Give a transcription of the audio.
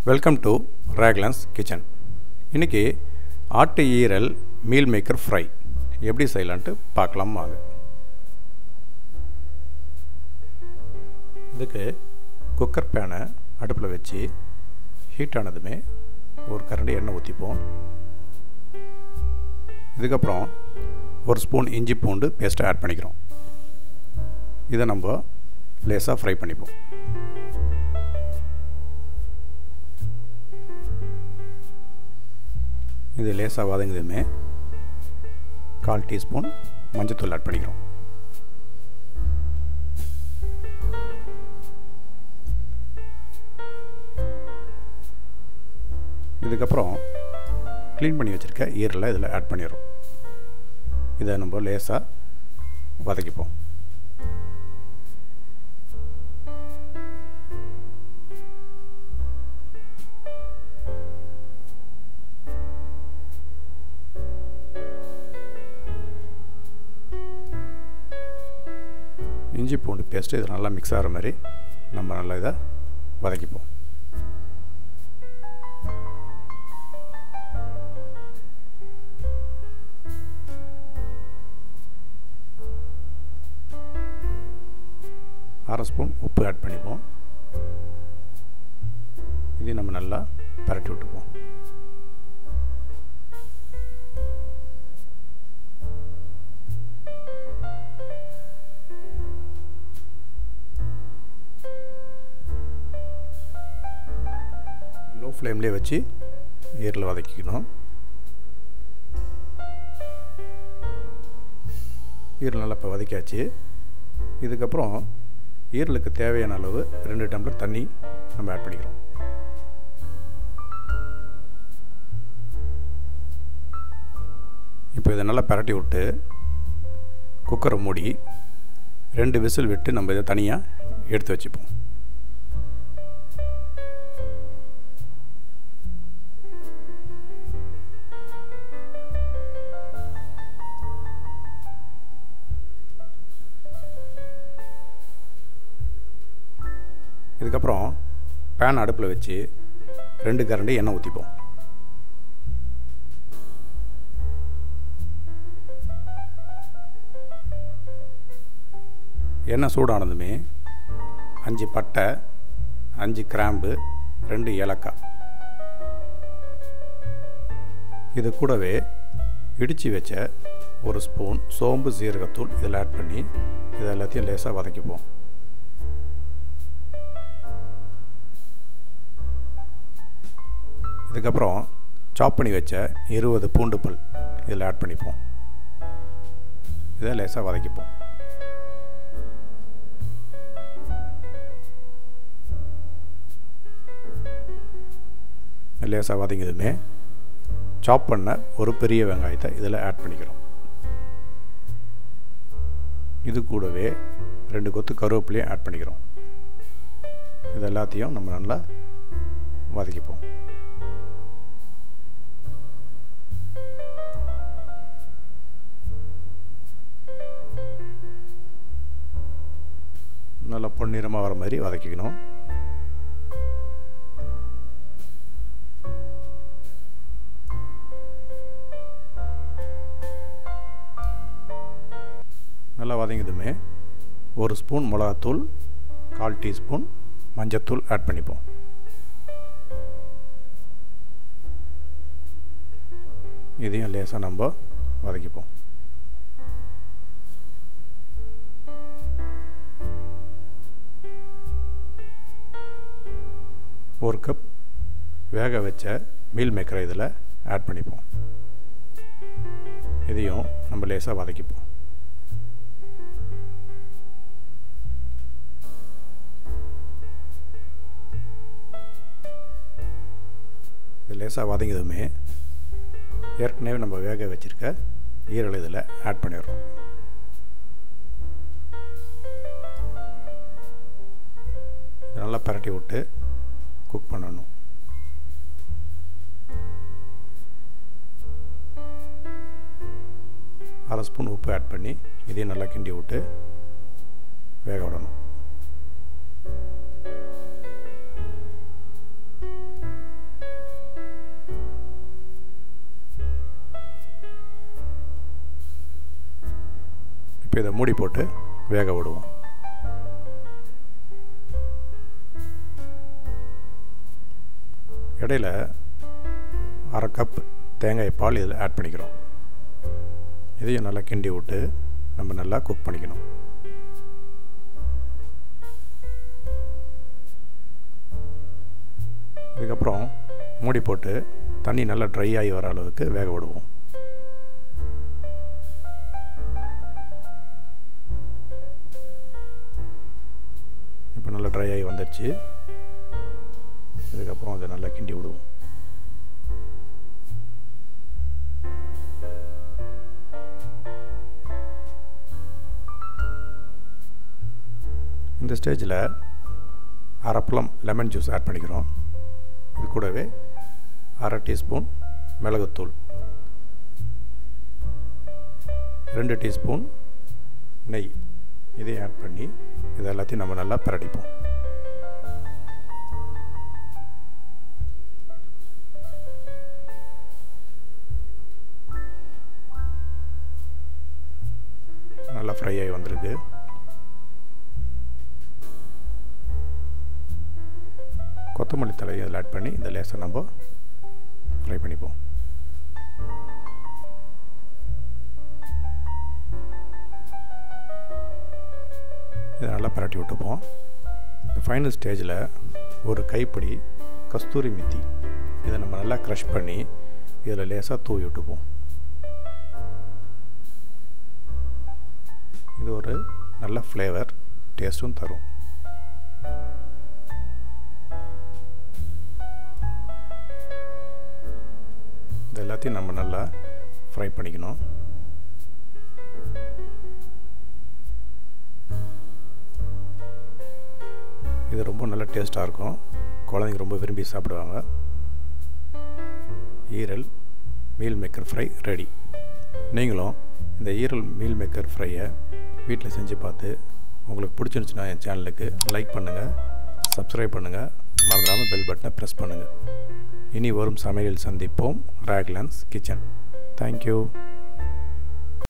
Welcome to ராக்லன்ஸ் kitchen. இன்றைக்கி ஆட்டு ஈரல் மீல் மேக்கர் ஃப்ரை எப்படி செய்யலான்ட்டு பார்க்கலாம் வாங்க. இதுக்கு குக்கர் பேனை அடுப்பில் வச்சு ஹீட் ஆனதுமே ஒரு கரண்டி எண்ணெய் ஊற்றிப்போம். இதுக்கப்புறம் ஒரு ஸ்பூன் இஞ்சி பூண்டு பேஸ்ட்டை ஆட் பண்ணிக்கிறோம். இதை நம்ம லேசாக ஃப்ரை பண்ணிப்போம். இது லேசாக வதங்குதுமே 1/4 டீஸ்பூன் மஞ்சத்தூள் ஆட் பண்ணிக்கிறோம். இதுக்கப்புறம் க்ளீன் பண்ணி வச்சுருக்க ஈரலை இதில் ஆட் பண்ணிடுறோம். இதை நம்ம லேசாக வதக்கிப்போம். இஞ்சி பூண்டு பேஸ்ட்டு இது நல்லா மிக்ஸ் ஆகிற மாதிரி நம்ம நல்லா இதை வதக்கிப்போம். அரை ஸ்பூன் உப்பு ஆட் பண்ணிப்போம். இதையும் நம்ம நல்லா பரட்டி விட்டுப்போம். லோ ஃப்ளேம்லேயே வச்சு ஈரல் வதக்கிக்கணும். ஈரல் நல்லா இப்போ வதக்கியாச்சு. இதுக்கப்புறம் ஈரலுக்கு தேவையான அளவு 2 டம்ளர் தண்ணி நம்ம ஆட் பண்ணிக்கிறோம். இப்போ இதை நல்லா பரட்டி விட்டு குக்கரை மூடி 2 விசில் விட்டு நம்ம இதை தனியாக எடுத்து வச்சுப்போம். இதுக்கப்புறம் பேன் அடுப்பில் வச்சு 2 கரண்டி எண்ணெய் ஊற்றிப்போம். எண்ணெய் சூடானதுமே 5 பட்டை, 5 கிராம்பு, 2 ஏலக்காய், இது கூடவே இடித்து வச்ச 1 ஸ்பூன் சோம்பு சீரகத்தூள் இதில் ஆட் பண்ணி இதை எல்லாத்தையும் லேசாக வதக்கிப்போம். இதுக்கப்புறம் சாப் பண்ணி வச்ச 20 பூண்டு பல் இதில் ஆட் பண்ணிப்போம். இதை லேசாக வதக்கிப்போம். லேசாக வதங்கியதுமே சாப் பண்ண ஒரு பெரிய வெங்காயத்தை இதில் ஆட் பண்ணிக்கிறோம். இது கூடவே 2 கொத்து கருவேப்பிலையும் ஆட் பண்ணிக்கிறோம். இது எல்லாத்தையும் நம்ம நல்லா வதக்கிப்போம். நல்லா பொன்னிறமாக வர மாதிரி வதக்கிக்கணும். நல்லா வதங்கியதுமே 1 ஸ்பூன் மிளகாத்தூள், 1/4 டீஸ்பூன் மஞ்சத்தூள் ஆட் பண்ணிப்போம். இதையும் லேசாக நம்ம வதக்கிப்போம். ஒரு கப் வேக வச்ச மீல் மேக்கரை இதில் ஆட் பண்ணிப்போம். இதையும் நம்ம லேசாக வதக்கிப்போம். இது லேசாக வதங்கியதுமே ஏற்கனவே நம்ம வேக வச்சுருக்க ஈரல் இதில் ஆட் பண்ணிடுறோம். இதை நல்லா பரட்டி விட்டு குக் பண்ணணும். அரை ஸ்பூன் உப்பு ஆட் பண்ணி இதையும் நல்லா கிண்டி விட்டு வேக விடணும். இப்போ இதை மூடி போட்டு வேக விடுவோம். இடையில் 1/2 கப் தேங்காய் பால் இதில் ஆட் பண்ணிக்கிறோம். இதையும் நல்லா கிண்டி விட்டு நம்ம நல்லா குக் பண்ணிக்கணும். இதுக்கப்புறம் மூடி போட்டு தண்ணி நல்லா ட்ரை ஆகி வர அளவுக்கு வேக விடுவோம். இப்போ நல்லா ட்ரை ஆகி வந்துடுச்சு. இதுக்கப்புறம் அதை நல்லா கிண்டி விடுவோம். இந்த ஸ்டேஜில் 1/2 பழம் லெமன் ஜூஸ் ஆட் பண்ணிக்கிறோம். இது கூடவே 1/2 டீஸ்பூன் மிளகுத்தூள், 2 டீஸ்பூன் நெய் இதையும் ஆட் பண்ணி இது எல்லாத்தையும் நம்ம நல்லா பிரட்டிப்போம். நல்லா ஃப்ரை ஆகி வந்திருக்கு. கொத்தமல்லி தலையை அதில் ஆட் பண்ணி இந்த லேசை நம்ம ஃப்ரை பண்ணிப்போம். இதை நல்லா பரட்டி விட்டுப்போம். இந்த ஃபைனல் ஸ்டேஜில் ஒரு கைப்பிடி கஸ்தூரி மெத்தி இதை நம்ம நல்லா க்ரஷ் பண்ணி இதில் லேசாக தூவி விட்டுப்போம். இது ஒரு நல்ல ஃப்ளேவர் டேஸ்ட்டும் தரும். இது எல்லாத்தையும் நம்ம நல்லா ஃப்ரை பண்ணிக்கணும். இது ரொம்ப நல்ல டேஸ்ட்டாக இருக்கும். குழந்தைங்க ரொம்ப விரும்பி சாப்பிடுவாங்க. ஈரல் மீல் மேக்கர் ஃப்ரை ரெடி. நீங்களும் இந்த ஈரல் மீல் மேக்கர் ஃப்ரையை வீட்டில் செஞ்சு பார்த்து உங்களுக்கு பிடிச்சிருந்துச்சுன்னா என் சேனலுக்கு லைக் பண்ணுங்கள், சப்ஸ்கிரைப் பண்ணுங்கள், மறந்துடாமல் பெல் பட்டனை ப்ரெஸ் பண்ணுங்கள். இனி வரும் சமையல் சந்திப்போம். ராக்லான்ஸ் கிச்சன். தேங்க்யூ.